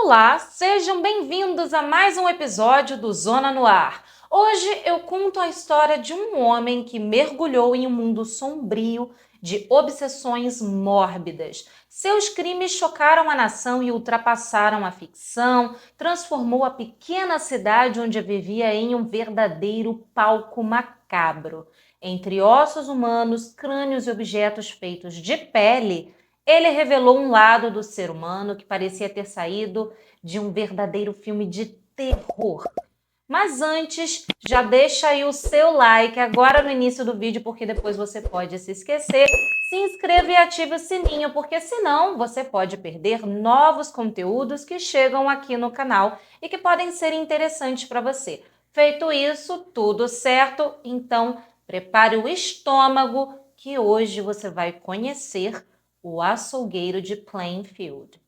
Olá, sejam bem-vindos a mais um episódio do Zona no Ar. Hoje eu conto a história de um homem que mergulhou em um mundo sombrio de obsessões mórbidas. Seus crimes chocaram a nação e ultrapassaram a ficção, transformou a pequena cidade onde vivia em um verdadeiro palco macabro. Entre ossos humanos, crânios e objetos feitos de pele, ele revelou um lado do ser humano que parecia ter saído de um verdadeiro filme de terror. Mas antes, já deixa aí o seu like agora no início do vídeo, porque depois você pode se esquecer. Se inscreva e ative o sininho, porque senão você pode perder novos conteúdos que chegam aqui no canal e que podem ser interessantes para você. Feito isso, tudo certo? Então, prepare o estômago que hoje você vai conhecer o açougueiro de Plainfield.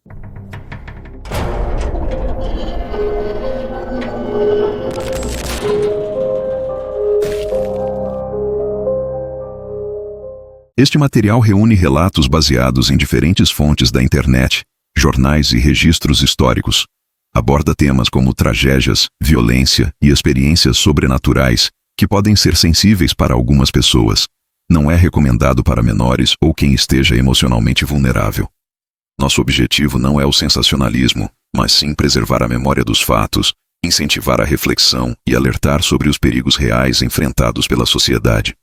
Este material reúne relatos baseados em diferentes fontes da internet, jornais e registros históricos. Aborda temas como tragédias, violência e experiências sobrenaturais que podem ser sensíveis para algumas pessoas. Não é recomendado para menores ou quem esteja emocionalmente vulnerável. Nosso objetivo não é o sensacionalismo, mas sim preservar a memória dos fatos, incentivar a reflexão e alertar sobre os perigos reais enfrentados pela sociedade.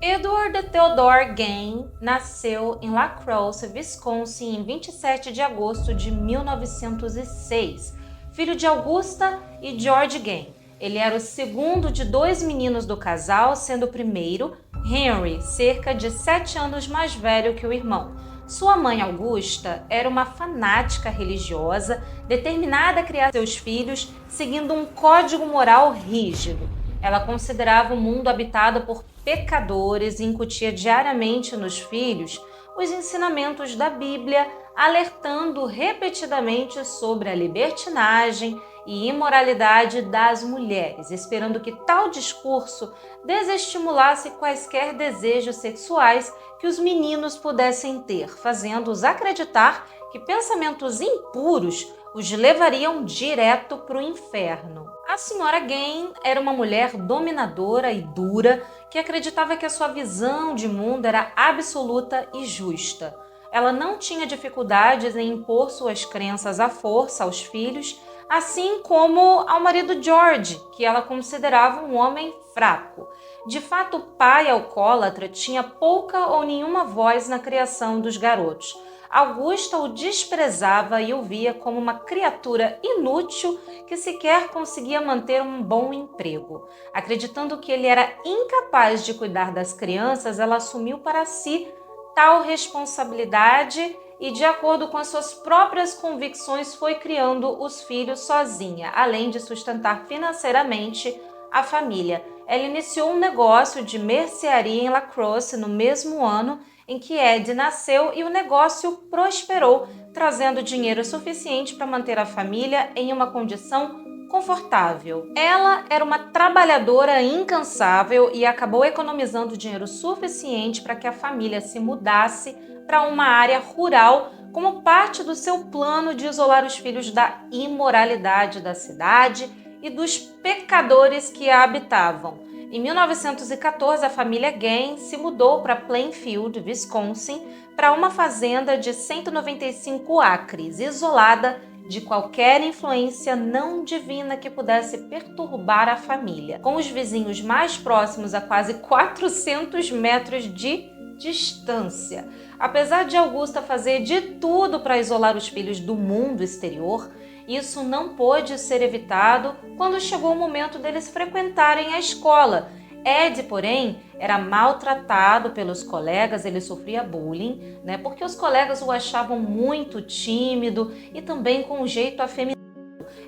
Edward Theodore Gain nasceu em La Crosse, Wisconsin, em 27 de agosto de 1906, filho de Augusta e George Gain. Ele era o segundo de dois meninos do casal, sendo o primeiro, Henry, cerca de 7 anos mais velho que o irmão. Sua mãe, Augusta, era uma fanática religiosa, determinada a criar seus filhos seguindo um código moral rígido. Ela considerava o mundo habitado por pecadores e incutia diariamente nos filhos os ensinamentos da Bíblia, alertando repetidamente sobre a libertinagem e imoralidade das mulheres, esperando que tal discurso desestimulasse quaisquer desejos sexuais que os meninos pudessem ter, fazendo-os acreditar que pensamentos impuros os levariam direto para o inferno. A senhora Gain era uma mulher dominadora e dura que acreditava que a sua visão de mundo era absoluta e justa. Ela não tinha dificuldades em impor suas crenças à força aos filhos, assim como ao marido George, que ela considerava um homem fraco. De fato, o pai alcoólatra tinha pouca ou nenhuma voz na criação dos garotos. Augusta o desprezava e o via como uma criatura inútil que sequer conseguia manter um bom emprego. Acreditando que ele era incapaz de cuidar das crianças, ela assumiu para si tal responsabilidade e, de acordo com as suas próprias convicções, foi criando os filhos sozinha, além de sustentar financeiramente a família. Ela iniciou um negócio de mercearia em La Crosse no mesmo ano em que Ed nasceu e o negócio prosperou, trazendo dinheiro suficiente para manter a família em uma condição confortável. Ela era uma trabalhadora incansável e acabou economizando dinheiro suficiente para que a família se mudasse para uma área rural como parte do seu plano de isolar os filhos da imoralidade da cidade e dos pecadores que a habitavam. Em 1914, a família Gain se mudou para Plainfield, Wisconsin, para uma fazenda de 195 acres, isolada de qualquer influência não divina que pudesse perturbar a família, com os vizinhos mais próximos a quase 400 metros de distância. Apesar de Augusta fazer de tudo para isolar os filhos do mundo exterior, isso não pôde ser evitado quando chegou o momento deles frequentarem a escola. Ed, porém, era maltratado pelos colegas, ele sofria bullying, porque os colegas o achavam muito tímido e também com um jeito afeminado.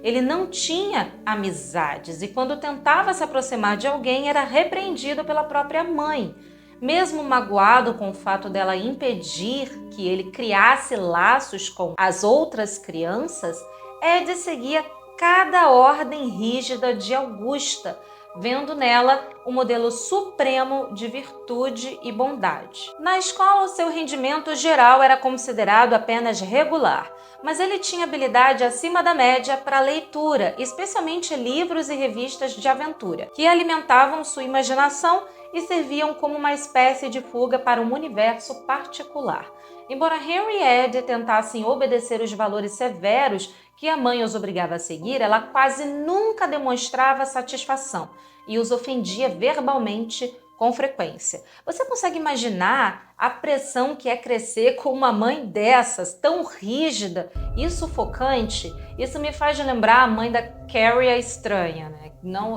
Ele não tinha amizades e quando tentava se aproximar de alguém era repreendido pela própria mãe. Mesmo magoado com o fato dela impedir que ele criasse laços com as outras crianças, Ed seguia cada ordem rígida de Augusta, vendo nela o modelo supremo de virtude e bondade. Na escola, o seu rendimento geral era considerado apenas regular, mas ele tinha habilidade acima da média para leitura, especialmente livros e revistas de aventura, que alimentavam sua imaginação e serviam como uma espécie de fuga para um universo particular. Embora Henry e Ed tentassem obedecer os valores severos que a mãe os obrigava a seguir, ela quase nunca demonstrava satisfação e os ofendia verbalmente com frequência. Você consegue imaginar a pressão que é crescer com uma mãe dessas, tão rígida e sufocante? Isso me faz lembrar a mãe da Carrie a Estranha, né?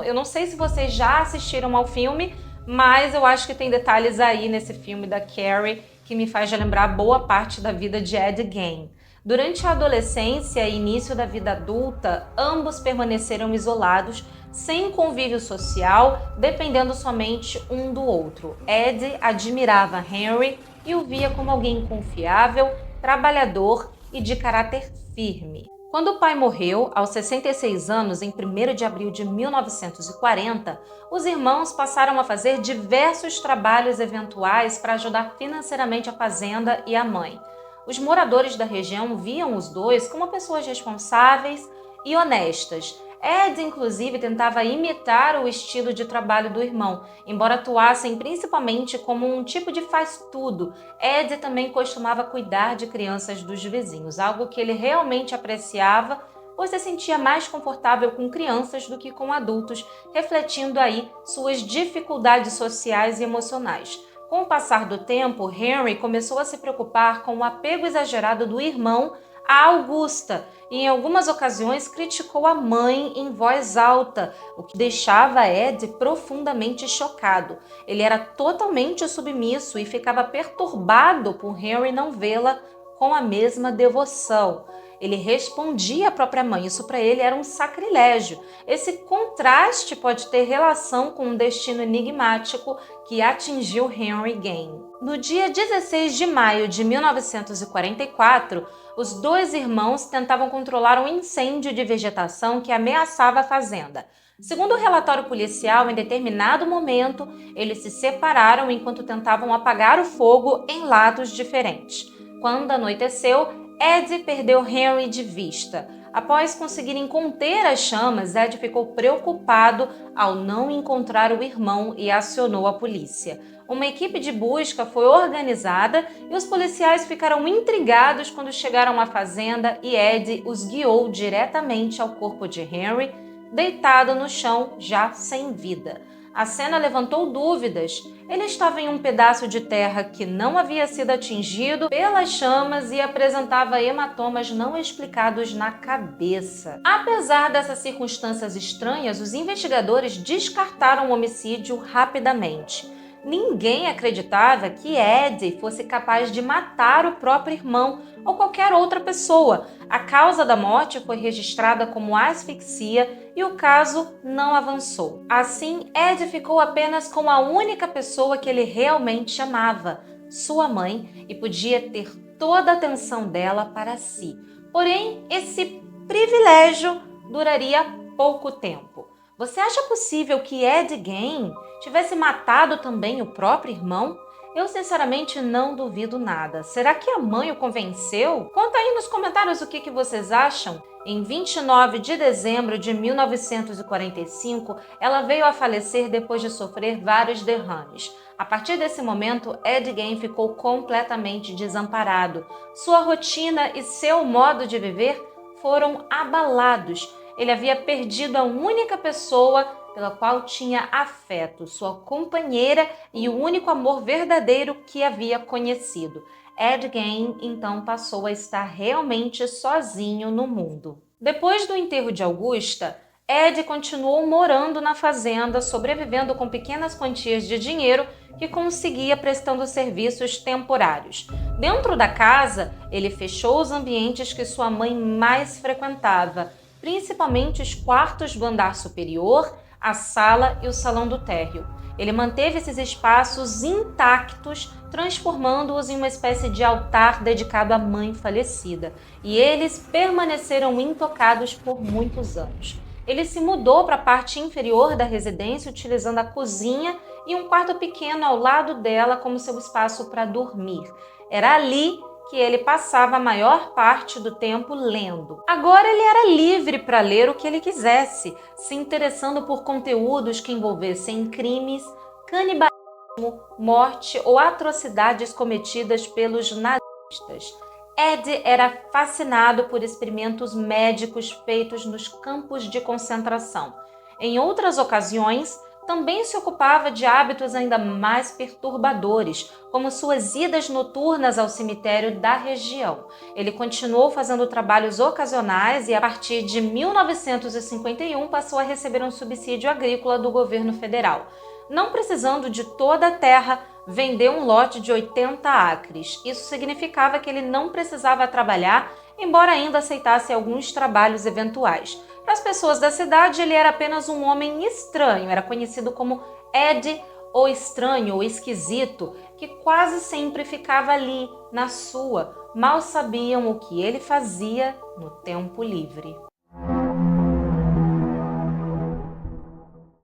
Eu não sei se vocês já assistiram ao filme, mas eu acho que tem detalhes aí nesse filme da Carrie que me faz lembrar boa parte da vida de Ed Gein. Durante a adolescência e início da vida adulta, ambos permaneceram isolados, sem convívio social, dependendo somente um do outro. Ed admirava Henry e o via como alguém confiável, trabalhador e de caráter firme. Quando o pai morreu, aos 66 anos, em 1º de abril de 1940, os irmãos passaram a fazer diversos trabalhos eventuais para ajudar financeiramente a fazenda e a mãe. Os moradores da região viam os dois como pessoas responsáveis e honestas. Ed, inclusive, tentava imitar o estilo de trabalho do irmão, embora atuassem principalmente como um tipo de faz-tudo. Ed também costumava cuidar de crianças dos vizinhos, algo que ele realmente apreciava, pois se sentia mais confortável com crianças do que com adultos, refletindo aí suas dificuldades sociais e emocionais. Com o passar do tempo, Henry começou a se preocupar com o apego exagerado do irmão a Augusta e em algumas ocasiões criticou a mãe em voz alta, o que deixava Ed profundamente chocado. Ele era totalmente submisso e ficava perturbado por Henry não vê-la com a mesma devoção. Ele respondia à própria mãe, isso para ele era um sacrilégio. Esse contraste pode ter relação com um destino enigmático que atingiu Henry Gein. No dia 16 de maio de 1944, os dois irmãos tentavam controlar um incêndio de vegetação que ameaçava a fazenda. Segundo o relatório policial, em determinado momento, eles se separaram enquanto tentavam apagar o fogo em lados diferentes. Quando anoiteceu, Ed perdeu Henry de vista. Após conseguirem conter as chamas, Ed ficou preocupado ao não encontrar o irmão e acionou a polícia. Uma equipe de busca foi organizada e os policiais ficaram intrigados quando chegaram à fazenda e Ed os guiou diretamente ao corpo de Henry, deitado no chão, já sem vida. A cena levantou dúvidas. Ele estava em um pedaço de terra que não havia sido atingido pelas chamas e apresentava hematomas não explicados na cabeça. Apesar dessas circunstâncias estranhas, os investigadores descartaram o homicídio rapidamente. Ninguém acreditava que Ed fosse capaz de matar o próprio irmão ou qualquer outra pessoa. A causa da morte foi registrada como asfixia e o caso não avançou. Assim, Ed ficou apenas com a única pessoa que ele realmente amava, sua mãe, e podia ter toda a atenção dela para si. Porém, esse privilégio duraria pouco tempo. Você acha possível que Ed Gein tivesse matado também o próprio irmão? Eu sinceramente não duvido nada. Será que a mãe o convenceu? Conta aí nos comentários o que vocês acham. Em 29 de dezembro de 1945, ela veio a falecer depois de sofrer vários derrames. A partir desse momento, Ed Gein ficou completamente desamparado. Sua rotina e seu modo de viver foram abalados. Ele havia perdido a única pessoa pela qual tinha afeto, sua companheira e o único amor verdadeiro que havia conhecido. Ed Gein então passou a estar realmente sozinho no mundo. Depois do enterro de Augusta, Ed continuou morando na fazenda, sobrevivendo com pequenas quantias de dinheiro que conseguia prestando serviços temporários. Dentro da casa, ele fechou os ambientes que sua mãe mais frequentava, principalmente os quartos do andar superior, a sala e o salão do térreo. Ele manteve esses espaços intactos, transformando-os em uma espécie de altar dedicado à mãe falecida, e eles permaneceram intocados por muitos anos. Ele se mudou para a parte inferior da residência, utilizando a cozinha e um quarto pequeno ao lado dela como seu espaço para dormir. Era ali que ele passava a maior parte do tempo lendo. Agora ele era livre para ler o que ele quisesse, se interessando por conteúdos que envolvessem crimes, canibalismo, morte ou atrocidades cometidas pelos nazistas. Ed era fascinado por experimentos médicos feitos nos campos de concentração. Em outras ocasiões, também se ocupava de hábitos ainda mais perturbadores, como suas idas noturnas ao cemitério da região. Ele continuou fazendo trabalhos ocasionais e, a partir de 1951, passou a receber um subsídio agrícola do governo federal. Não precisando de toda a terra, vendeu um lote de 80 acres. Isso significava que ele não precisava trabalhar, embora ainda aceitasse alguns trabalhos eventuais. Para as pessoas da cidade, ele era apenas um homem estranho, era conhecido como Ed, ou estranho, ou esquisito, que quase sempre ficava ali, na sua. Mal sabiam o que ele fazia no tempo livre.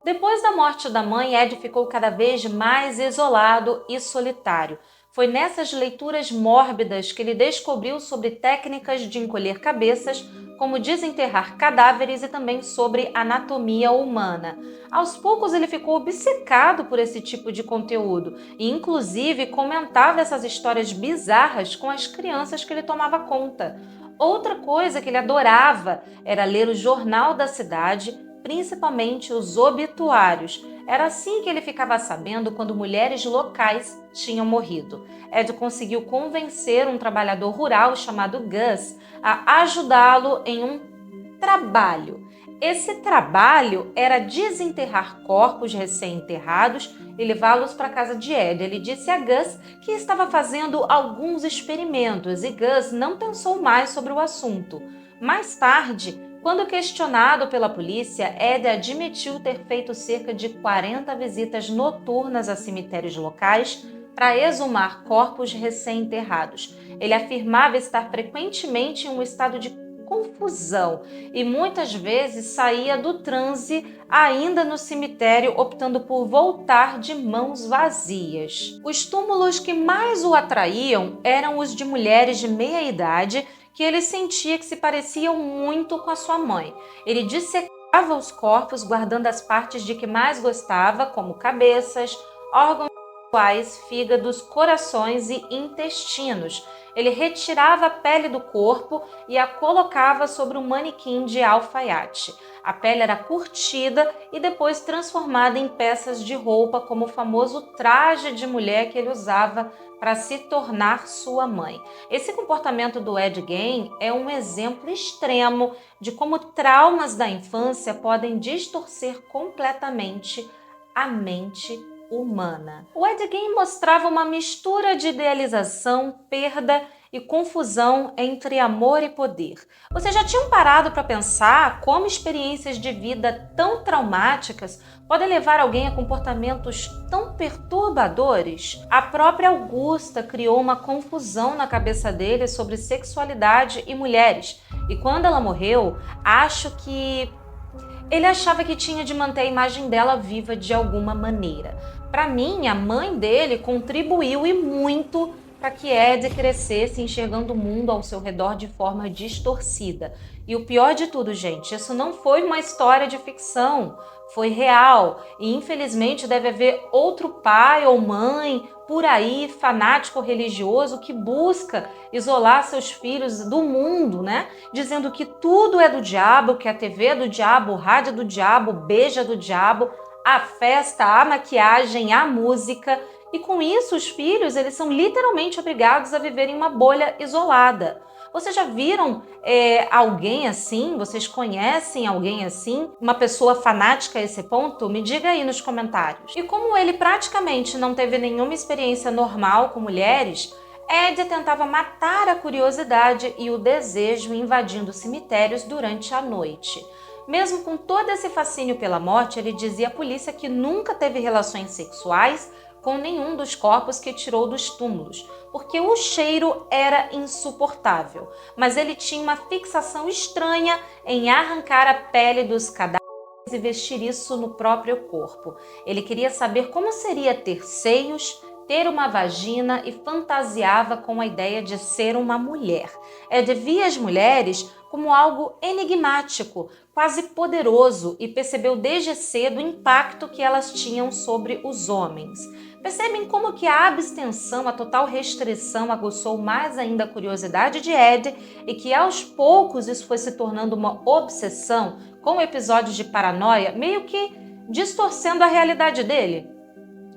Depois da morte da mãe, Ed ficou cada vez mais isolado e solitário. Foi nessas leituras mórbidas que ele descobriu sobre técnicas de encolher cabeças, como desenterrar cadáveres e também sobre anatomia humana. Aos poucos ele ficou obcecado por esse tipo de conteúdo e inclusive comentava essas histórias bizarras com as crianças que ele tomava conta. Outra coisa que ele adorava era ler o jornal da cidade, principalmente os obituários. Era assim que ele ficava sabendo quando mulheres locais tinham morrido. Ed conseguiu convencer um trabalhador rural chamado Gus a ajudá-lo em um trabalho. Esse trabalho era desenterrar corpos recém-enterrados e levá-los para a casa de Ed. Ele disse a Gus que estava fazendo alguns experimentos e Gus não pensou mais sobre o assunto. Mais tarde, quando questionado pela polícia, Ed admitiu ter feito cerca de 40 visitas noturnas a cemitérios locais para exumar corpos recém-enterrados. Ele afirmava estar frequentemente em um estado de confusão e muitas vezes saía do transe ainda no cemitério, optando por voltar de mãos vazias. Os túmulos que mais o atraíam eram os de mulheres de meia idade, que ele sentia que se pareciam muito com a sua mãe. Ele dissecava os corpos, guardando as partes de que mais gostava, como cabeças, órgãos sexuais, fígados, corações e intestinos. Ele retirava a pele do corpo e a colocava sobre um manequim de alfaiate. A pele era curtida e depois transformada em peças de roupa, como o famoso traje de mulher que ele usava para se tornar sua mãe. Esse comportamento do Ed Gein é um exemplo extremo de como traumas da infância podem distorcer completamente a mente humana. O Ed Gein mostrava uma mistura de idealização, perda e confusão entre amor e poder. Vocês já tinham parado para pensar como experiências de vida tão traumáticas podem levar alguém a comportamentos tão perturbadores? A própria Augusta criou uma confusão na cabeça dele sobre sexualidade e mulheres. E quando ela morreu, acho que ele achava que tinha de manter a imagem dela viva de alguma maneira. Para mim, a mãe dele contribuiu e muito para que Ed crescesse enxergando o mundo ao seu redor de forma distorcida. E o pior de tudo, gente, isso não foi uma história de ficção, foi real. E infelizmente deve haver outro pai ou mãe por aí, fanático religioso, que busca isolar seus filhos do mundo, né? Dizendo que tudo é do diabo, que a TV é do diabo, o rádio é do diabo, o beijo é do diabo, a festa, a maquiagem, a música. E com isso, os filhos, eles são literalmente obrigados a viver em uma bolha isolada. Vocês já viram alguém assim? Vocês conhecem alguém assim? Uma pessoa fanática a esse ponto? Me diga aí nos comentários. E como ele praticamente não teve nenhuma experiência normal com mulheres, Ed tentava matar a curiosidade e o desejo invadindo cemitérios durante a noite. Mesmo com todo esse fascínio pela morte, ele dizia à polícia que nunca teve relações sexuais com nenhum dos corpos que tirou dos túmulos, porque o cheiro era insuportável, mas ele tinha uma fixação estranha em arrancar a pele dos cadáveres e vestir isso no próprio corpo. Ele queria saber como seria ter seios, ter uma vagina e fantasiava com a ideia de ser uma mulher. Ed via as mulheres como algo enigmático, quase poderoso, e percebeu desde cedo o impacto que elas tinham sobre os homens. Percebem como que a abstenção, a total restrição aguçou mais ainda a curiosidade de Ed e que aos poucos isso foi se tornando uma obsessão com episódios de paranoia, meio que distorcendo a realidade dele?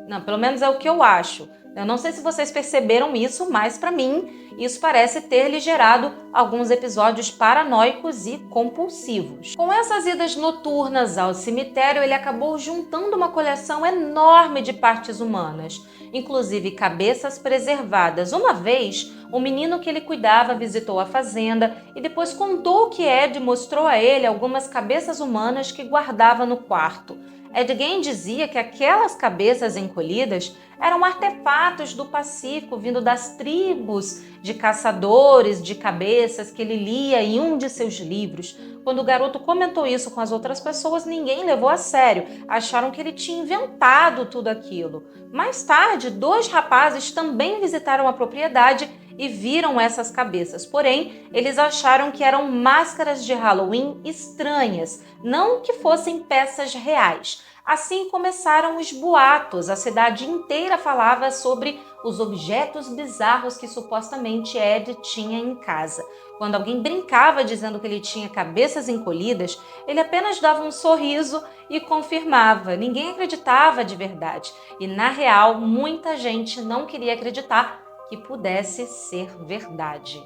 Não, pelo menos é o que eu acho. Eu não sei se vocês perceberam isso, mas para mim isso parece ter lhe gerado alguns episódios paranoicos e compulsivos. Com essas idas noturnas ao cemitério, ele acabou juntando uma coleção enorme de partes humanas, inclusive cabeças preservadas. Uma vez, o menino que ele cuidava visitou a fazenda e depois contou que Ed mostrou a ele algumas cabeças humanas que guardava no quarto. Ed Gein dizia que aquelas cabeças encolhidas eram artefatos do Pacífico vindo das tribos de caçadores de cabeças que ele lia em um de seus livros. Quando o garoto comentou isso com as outras pessoas, ninguém levou a sério. Acharam que ele tinha inventado tudo aquilo. Mais tarde, 2 rapazes também visitaram a propriedade e viram essas cabeças. Porém, eles acharam que eram máscaras de Halloween estranhas, não que fossem peças reais. Assim começaram os boatos. A cidade inteira falava sobre os objetos bizarros que supostamente Ed tinha em casa. Quando alguém brincava dizendo que ele tinha cabeças encolhidas, ele apenas dava um sorriso e confirmava. Ninguém acreditava de verdade. E, na real, muita gente não queria acreditar que pudesse ser verdade.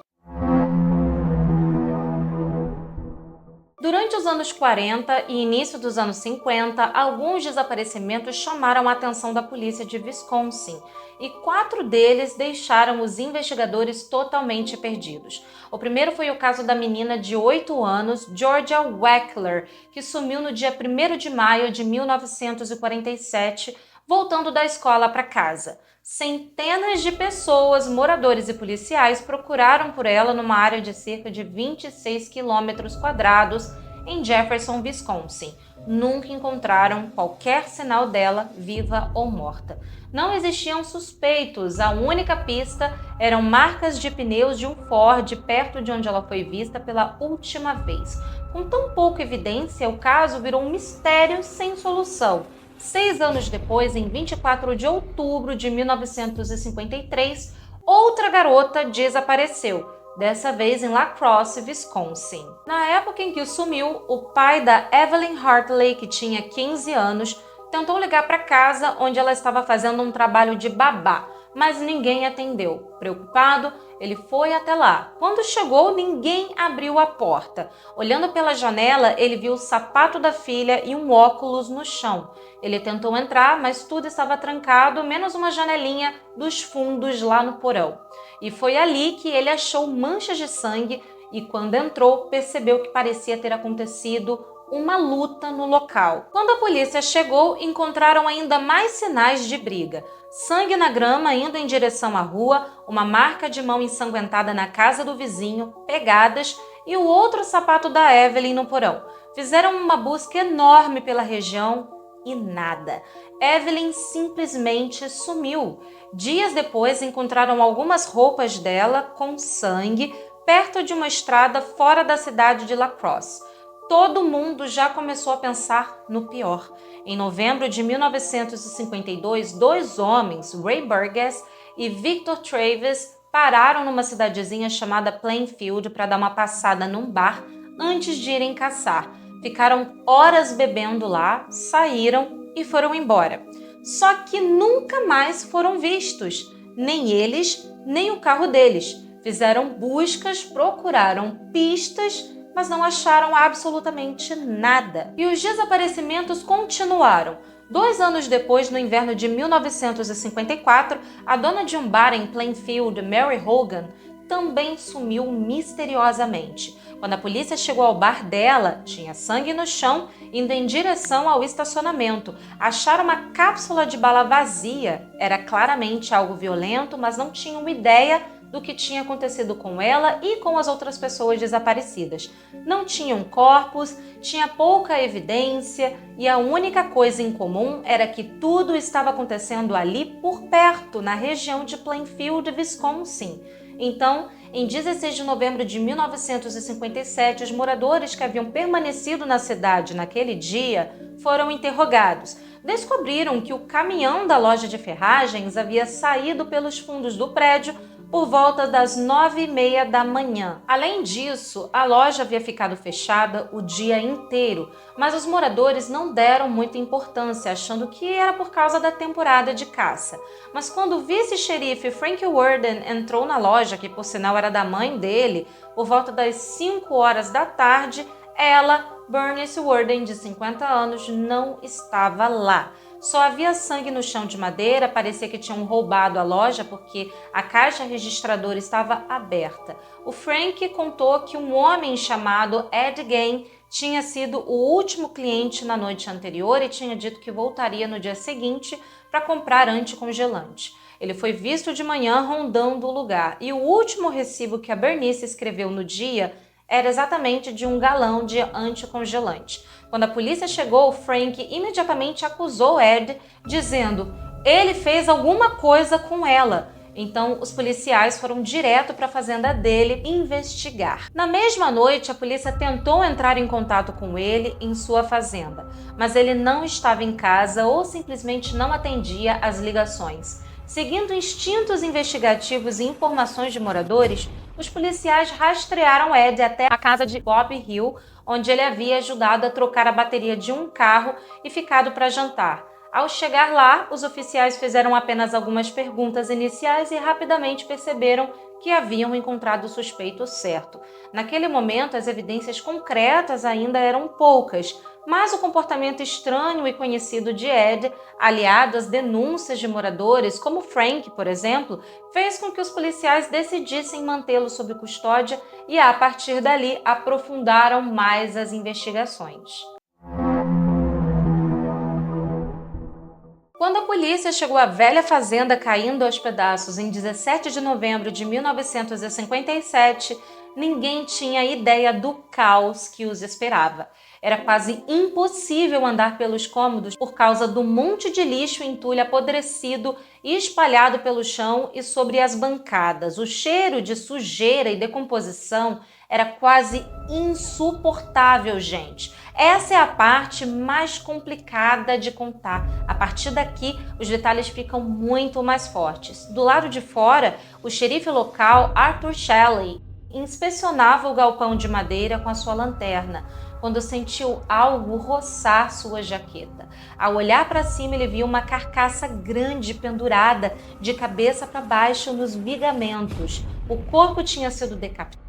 Durante os anos 40 e início dos anos 50, alguns desaparecimentos chamaram a atenção da polícia de Wisconsin e 4 deles deixaram os investigadores totalmente perdidos. O primeiro foi o caso da menina de 8 anos, Georgia Weckler, que sumiu no dia 1º de maio de 1947, voltando da escola para casa. Centenas de pessoas, moradores e policiais procuraram por ela numa área de cerca de 26 quilômetros quadrados em Jefferson, Wisconsin. Nunca encontraram qualquer sinal dela, viva ou morta. Não existiam suspeitos, a única pista eram marcas de pneus de um Ford perto de onde ela foi vista pela última vez. Com tão pouca evidência, o caso virou um mistério sem solução. 6 anos depois, em 24 de outubro de 1953, outra garota desapareceu, dessa vez em La Crosse, Wisconsin. Na época em que sumiu, o pai da Evelyn Hartley, que tinha 15 anos, tentou ligar para casa onde ela estava fazendo um trabalho de babá, mas ninguém atendeu. Preocupado, ele foi até lá. Quando chegou, ninguém abriu a porta. Olhando pela janela, ele viu o sapato da filha e um óculos no chão. Ele tentou entrar, mas tudo estava trancado, menos uma janelinha dos fundos lá no porão. E foi ali que ele achou manchas de sangue e, quando entrou, percebeu que parecia ter acontecido uma luta no local. Quando a polícia chegou, encontraram ainda mais sinais de briga. Sangue na grama indo em direção à rua, uma marca de mão ensanguentada na casa do vizinho, pegadas e o outro sapato da Evelyn no porão. Fizeram uma busca enorme pela região e nada. Evelyn simplesmente sumiu. Dias depois, encontraram algumas roupas dela com sangue perto de uma estrada fora da cidade de La Crosse. Todo mundo já começou a pensar no pior. Em novembro de 1952, 2 homens, Ray Burgess e Victor Travis, pararam numa cidadezinha chamada Plainfield para dar uma passada num bar antes de irem caçar. Ficaram horas bebendo lá, saíram e foram embora. Só que nunca mais foram vistos, nem eles, nem o carro deles. Fizeram buscas, procuraram pistas, mas não acharam absolutamente nada. E os desaparecimentos continuaram. 2 anos depois, no inverno de 1954, a dona de um bar em Plainfield, Mary Hogan, também sumiu misteriosamente. Quando a polícia chegou ao bar dela, tinha sangue no chão, indo em direção ao estacionamento. Acharam uma cápsula de bala vazia. Era claramente algo violento, mas não tinham ideia do que tinha acontecido com ela e com as outras pessoas desaparecidas. Não tinham corpos, tinha pouca evidência e a única coisa em comum era que tudo estava acontecendo ali por perto, na região de Plainfield, Wisconsin. Então, em 16 de novembro de 1957, os moradores que haviam permanecido na cidade naquele dia foram interrogados. Descobriram que o caminhão da loja de ferragens havia saído pelos fundos do prédio por volta das 9h30 da manhã. Além disso, a loja havia ficado fechada o dia inteiro, mas os moradores não deram muita importância, achando que era por causa da temporada de caça. Mas quando o vice-xerife Frank Worden entrou na loja, que por sinal era da mãe dele, por volta das 5 horas da tarde, ela, Bernice Worden, de 50 anos, não estava lá. Só havia sangue no chão de madeira, parecia que tinham roubado a loja porque a caixa registradora estava aberta. O Frank contou que um homem chamado Ed Gein tinha sido o último cliente na noite anterior e tinha dito que voltaria no dia seguinte para comprar anticongelante. Ele foi visto de manhã rondando o lugar e o último recibo que a Bernice escreveu no dia era exatamente de 1 galão de anticongelante. Quando a polícia chegou, Frank imediatamente acusou Ed, dizendo: ele fez alguma coisa com ela. Então, os policiais foram direto para a fazenda dele investigar. Na mesma noite, a polícia tentou entrar em contato com ele em sua fazenda, mas ele não estava em casa ou simplesmente não atendia às ligações. Seguindo instintos investigativos e informações de moradores, os policiais rastrearam Ed até a casa de Bob Hill, onde ele havia ajudado a trocar a bateria de um carro e ficado para jantar. Ao chegar lá, os oficiais fizeram apenas algumas perguntas iniciais e rapidamente perceberam que haviam encontrado o suspeito certo. Naquele momento, as evidências concretas ainda eram poucas, mas o comportamento estranho e conhecido de Ed, aliado às denúncias de moradores, como Frank, por exemplo, fez com que os policiais decidissem mantê-lo sob custódia e, a partir dali, aprofundaram mais as investigações. Quando a polícia chegou à velha fazenda caindo aos pedaços em 17 de novembro de 1957, ninguém tinha ideia do caos que os esperava. Era quase impossível andar pelos cômodos por causa do monte de lixo e entulho apodrecido e espalhado pelo chão e sobre as bancadas. O cheiro de sujeira e decomposição era quase insuportável, gente. Essa é a parte mais complicada de contar. A partir daqui, os detalhes ficam muito mais fortes. Do lado de fora, o xerife local, Arthur Shelley, inspecionava o galpão de madeira com a sua lanterna, quando sentiu algo roçar sua jaqueta. Ao olhar para cima, ele viu uma carcaça grande pendurada de cabeça para baixo nos vigamentos. O corpo tinha sido decapitado,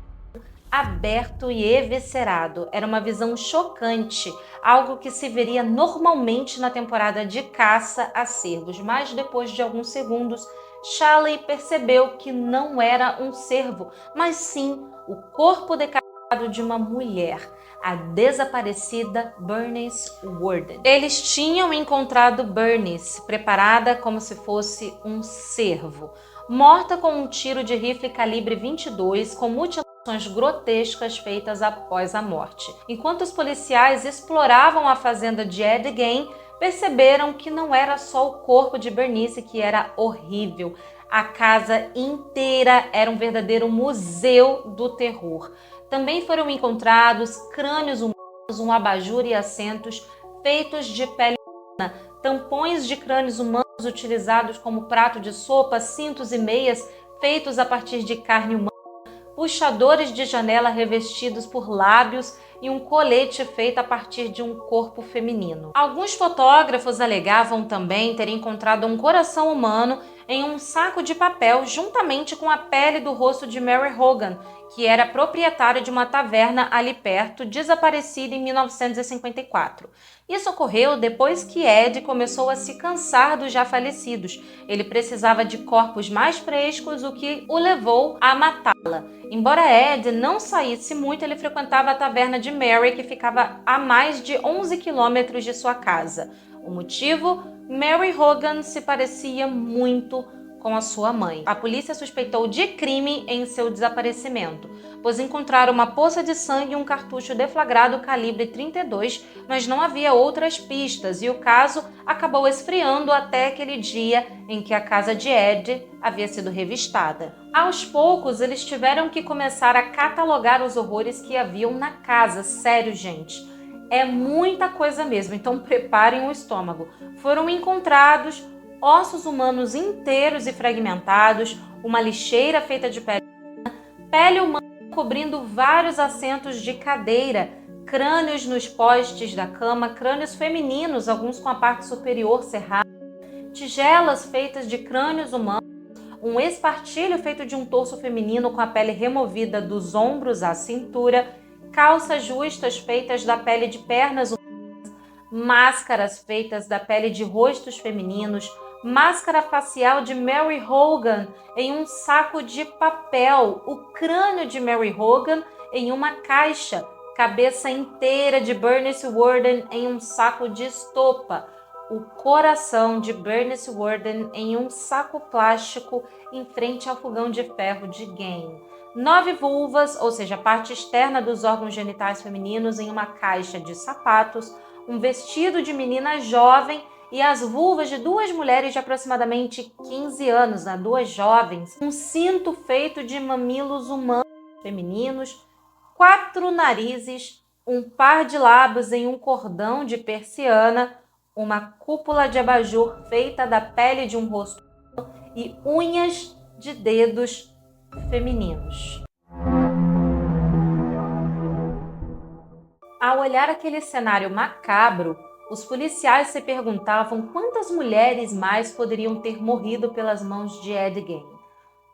aberto e eviscerado. Era uma visão chocante, algo que se veria normalmente na temporada de caça a cervos, mas depois de alguns segundos, Shelley percebeu que não era um cervo, mas sim o corpo decapitado de uma mulher, a desaparecida Bernice Worden. Eles tinham encontrado Bernice preparada como se fosse um cervo, morta com um tiro de rifle calibre 22, com mutilações grotescas feitas após a morte. Enquanto os policiais exploravam a fazenda de Ed Gein, perceberam que não era só o corpo de Bernice que era horrível. A casa inteira era um verdadeiro museu do terror. Também foram encontrados crânios humanos, um abajur e assentos feitos de pele humana, tampões de crânios humanos utilizados como prato de sopa, cintos e meias feitos a partir de carne humana, puxadores de janela revestidos por lábios e um colete feito a partir de um corpo feminino. Alguns fotógrafos alegavam também ter encontrado um coração humano em um saco de papel juntamente com a pele do rosto de Mary Hogan, que era proprietária de uma taverna ali perto, desaparecida em 1954. Isso ocorreu depois que Ed começou a se cansar dos já falecidos. Ele precisava de corpos mais frescos, o que o levou a matá-la. Embora Ed não saísse muito, ele frequentava a taverna de Mary, que ficava a mais de 11 quilômetros de sua casa. O motivo? Mary Hogan se parecia muito com a sua mãe. A polícia suspeitou de crime em seu desaparecimento, pois encontraram uma poça de sangue e um cartucho deflagrado calibre 32, mas não havia outras pistas e o caso acabou esfriando até aquele dia em que a casa de Ed havia sido revistada. Aos poucos, eles tiveram que começar a catalogar os horrores que haviam na casa. Sério, gente. É muita coisa mesmo, então preparem o estômago. Foram encontrados ossos humanos inteiros e fragmentados, uma lixeira feita de pele humana cobrindo vários assentos de cadeira, crânios nos postes da cama, crânios femininos, alguns com a parte superior cerrada, tigelas feitas de crânios humanos, um espartilho feito de um torso feminino com a pele removida dos ombros à cintura, calças justas feitas da pele de pernas humanas, máscaras feitas da pele de rostos femininos, máscara facial de Mary Hogan em um saco de papel, o crânio de Mary Hogan em uma caixa, cabeça inteira de Bernice Worden em um saco de estopa, o coração de Bernice Worden em um saco plástico em frente ao fogão de ferro de Gain. 9 vulvas, ou seja, a parte externa dos órgãos genitais femininos em uma caixa de sapatos, um vestido de menina jovem e as vulvas de 2 mulheres de aproximadamente 15 anos, duas jovens, um cinto feito de mamilos humanos femininos, 4 narizes, um par de lábios em um cordão de persiana, uma cúpula de abajur feita da pele de um rosto e unhas de dedos femininos. Ao olhar aquele cenário macabro, os policiais se perguntavam quantas mulheres mais poderiam ter morrido pelas mãos de Ed Gein.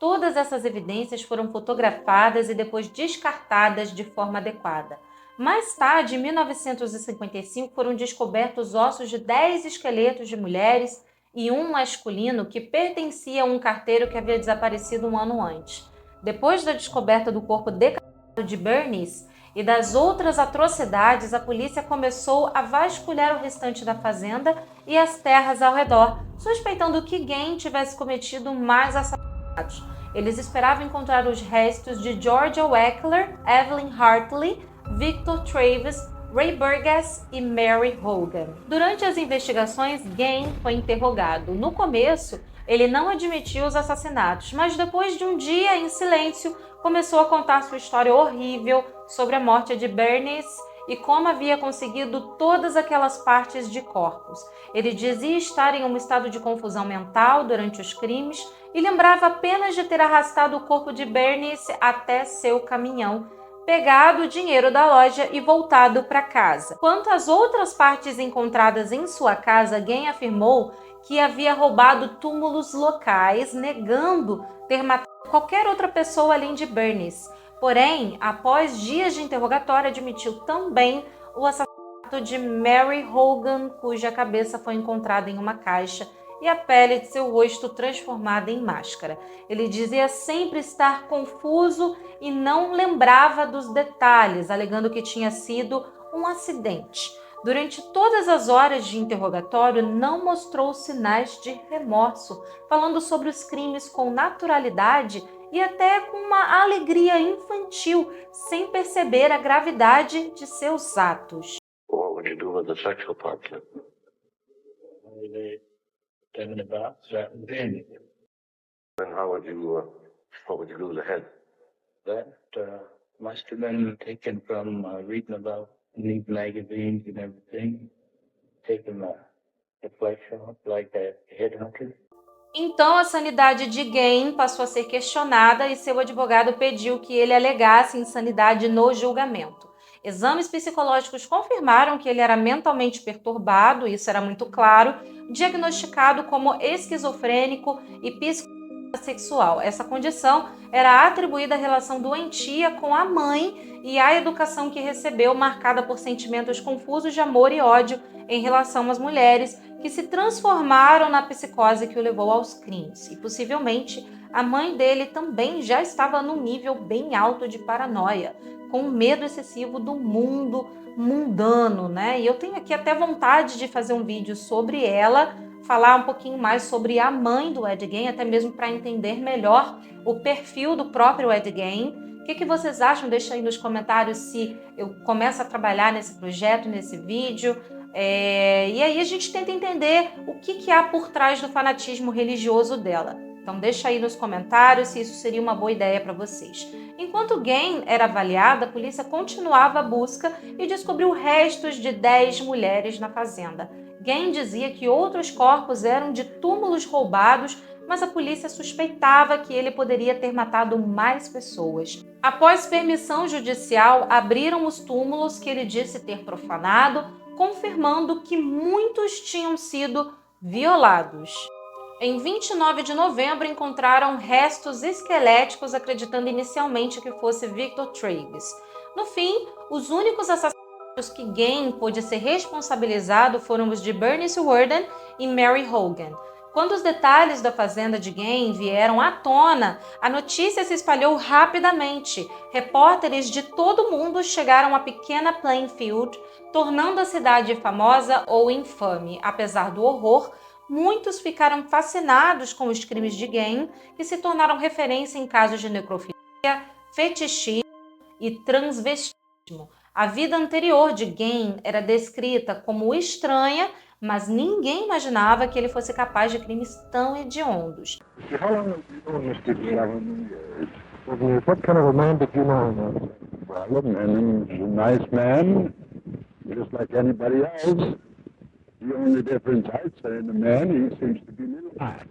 Todas essas evidências foram fotografadas e depois descartadas de forma adequada. Mais tarde, em 1955, foram descobertos ossos de 10 esqueletos de mulheres e um masculino que pertencia a um carteiro que havia desaparecido um ano antes. Depois da descoberta do corpo decapitado de Bernice e das outras atrocidades, a polícia começou a vasculhar o restante da fazenda e as terras ao redor, suspeitando que Gain tivesse cometido mais assassinatos. Eles esperavam encontrar os restos de Georgia Weckler, Evelyn Hartley, Victor Travis, Ray Burgess e Mary Hogan. Durante as investigações, Gain foi interrogado. No começo, ele não admitiu os assassinatos, mas depois de um dia em silêncio, começou a contar sua história horrível sobre a morte de Bernice e como havia conseguido todas aquelas partes de corpos. Ele dizia estar em um estado de confusão mental durante os crimes e lembrava apenas de ter arrastado o corpo de Bernice até seu caminhão, pegado o dinheiro da loja e voltado para casa. Quanto às outras partes encontradas em sua casa, Gain afirmou que havia roubado túmulos locais, negando ter matado qualquer outra pessoa além de Bernice. Porém, após dias de interrogatório, admitiu também o assassinato de Mary Hogan, cuja cabeça foi encontrada em uma caixa e a pele de seu rosto transformada em máscara. Ele dizia sempre estar confuso e não lembrava dos detalhes, alegando que tinha sido um acidente. Durante todas as horas de interrogatório, não mostrou sinais de remorso, falando sobre os crimes com naturalidade e até com uma alegria infantil, sem perceber a gravidade de seus atos. What would you do with the sexual parts? Them in the bath, certain thing And what would you do with the head? that must have been taken from reading about neat magazines and everything, taking the flesh off like a headhunter. Então, a sanidade de Gain passou a ser questionada e seu advogado pediu que ele alegasse insanidade no julgamento. Exames psicológicos confirmaram que ele era mentalmente perturbado, isso era muito claro, diagnosticado como esquizofrênico e psicossexual. Essa condição era atribuída à relação doentia com a mãe e à educação que recebeu, marcada por sentimentos confusos de amor e ódio em relação às mulheres, que se transformaram na psicose que o levou aos crimes. E possivelmente a mãe dele também já estava num nível bem alto de paranoia, com medo excessivo do mundo mundano, né? E eu tenho aqui até vontade de fazer um vídeo sobre ela, falar um pouquinho mais sobre a mãe do Ed Gein, até mesmo para entender melhor o perfil do próprio Ed Gein. O que vocês acham? Deixa aí nos comentários se eu começo a trabalhar nesse projeto, nesse vídeo. E aí a gente tenta entender o que há por trás do fanatismo religioso dela. Então deixa aí nos comentários se isso seria uma boa ideia para vocês. Enquanto Gein era avaliada, a polícia continuava a busca e descobriu restos de 10 mulheres na fazenda. Gein dizia que outros corpos eram de túmulos roubados, mas a polícia suspeitava que ele poderia ter matado mais pessoas. Após permissão judicial, abriram os túmulos que ele disse ter profanado, confirmando que muitos tinham sido violados. Em 29 de novembro, encontraram restos esqueléticos, acreditando inicialmente que fosse Victor Travis. No fim, os únicos assassinatos que Gein pôde ser responsabilizado foram os de Bernice Worden e Mary Hogan. Quando os detalhes da fazenda de Gein vieram à tona, a notícia se espalhou rapidamente. Repórteres de todo o mundo chegaram à pequena Plainfield, tornando a cidade famosa ou infame. Apesar do horror, muitos ficaram fascinados com os crimes de Gein, que se tornaram referência em casos de necrofilia, fetichismo e transvestismo. A vida anterior de Gein era descrita como estranha, mas ninguém imaginava que ele fosse capaz de crimes tão hediondos. How long have you known Mr. Gein? What kind of a man did you know? Well, man, he's a nice man, just like anybody else. The only difference I'd say in the man, he seems to be a little high.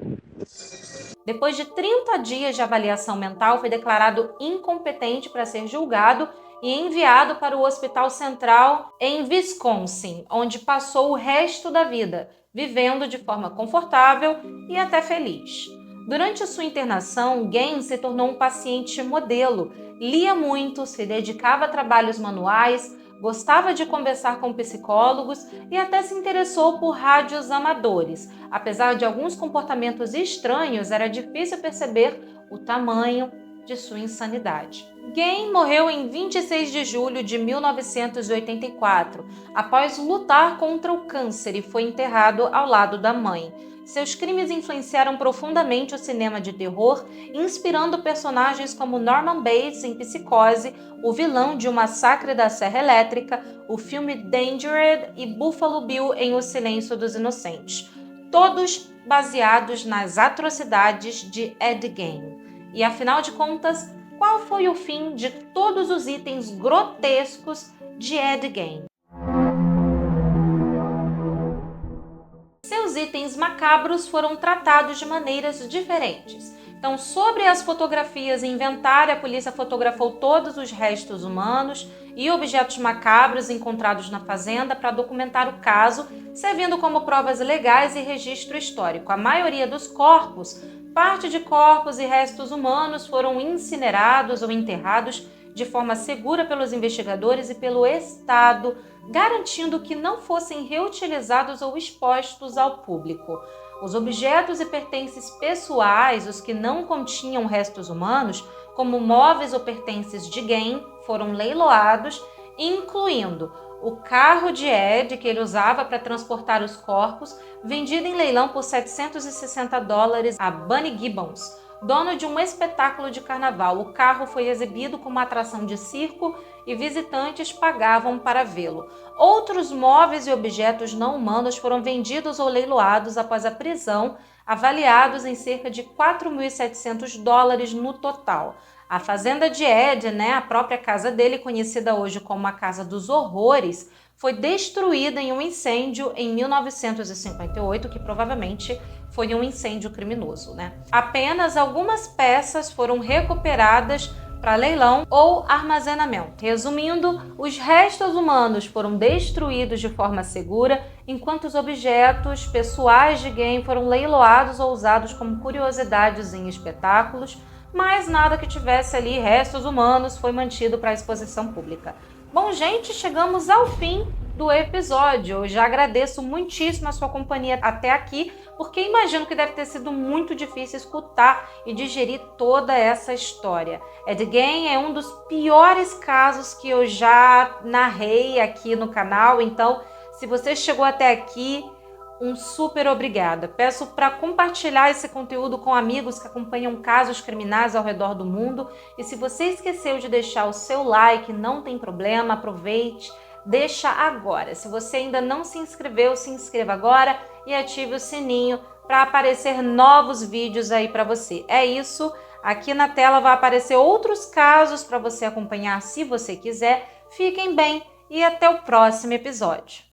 Depois de 30 dias de avaliação mental, foi declarado incompetente para ser julgado e enviado para o Hospital Central em Wisconsin, onde passou o resto da vida, vivendo de forma confortável e até feliz. Durante sua internação, Gein se tornou um paciente modelo, lia muito, se dedicava a trabalhos manuais, gostava de conversar com psicólogos e até se interessou por rádios amadores. Apesar de alguns comportamentos estranhos, era difícil perceber o tamanho de sua insanidade. Gein morreu em 26 de julho de 1984, após lutar contra o câncer, e foi enterrado ao lado da mãe. Seus crimes influenciaram profundamente o cinema de terror, inspirando personagens como Norman Bates em Psicose, o vilão de O Massacre da Serra Elétrica, o filme Dangerous e Buffalo Bill em O Silêncio dos Inocentes, todos baseados nas atrocidades de Ed Gein. E afinal de contas, qual foi o fim de todos os itens grotescos de Ed Gein? Seus itens macabros foram tratados de maneiras diferentes. Então, sobre as fotografias em inventário, a polícia fotografou todos os restos humanos e objetos macabros encontrados na fazenda para documentar o caso, servindo como provas legais e registro histórico. A maioria dos corpos, parte de corpos e restos humanos, foram incinerados ou enterrados de forma segura pelos investigadores e pelo Estado, garantindo que não fossem reutilizados ou expostos ao público. Os objetos e pertences pessoais, os que não continham restos humanos, como móveis ou pertences de Gein, foram leiloados, incluindo o carro de Ed, que ele usava para transportar os corpos, vendido em leilão por $760 a Bunny Gibbons, dono de um espetáculo de carnaval. O carro foi exibido como atração de circo e visitantes pagavam para vê-lo. Outros móveis e objetos não humanos foram vendidos ou leiloados após a prisão, avaliados em cerca de $4.700 no total. A fazenda de Ed, a própria casa dele, conhecida hoje como a Casa dos Horrores, foi destruída em um incêndio em 1958, que provavelmente foi um incêndio criminoso. Apenas algumas peças foram recuperadas para leilão ou armazenamento. Resumindo, os restos humanos foram destruídos de forma segura, enquanto os objetos pessoais de Gane foram leiloados ou usados como curiosidades em espetáculos, mas nada que tivesse ali restos humanos foi mantido para exposição pública. Bom, gente, chegamos ao fim do episódio. Eu já agradeço muitíssimo a sua companhia até aqui, porque imagino que deve ter sido muito difícil escutar e digerir toda essa história. Ed Gein é um dos piores casos que eu já narrei aqui no canal, então se você chegou até aqui, um super obrigada. Peço para compartilhar esse conteúdo com amigos que acompanham casos criminais ao redor do mundo. E se você esqueceu de deixar o seu like, não tem problema, aproveite, deixa agora. Se você ainda não se inscreveu, se inscreva agora e ative o sininho para aparecer novos vídeos aí para você. É isso, aqui na tela vai aparecer outros casos para você acompanhar se você quiser. Fiquem bem e até o próximo episódio.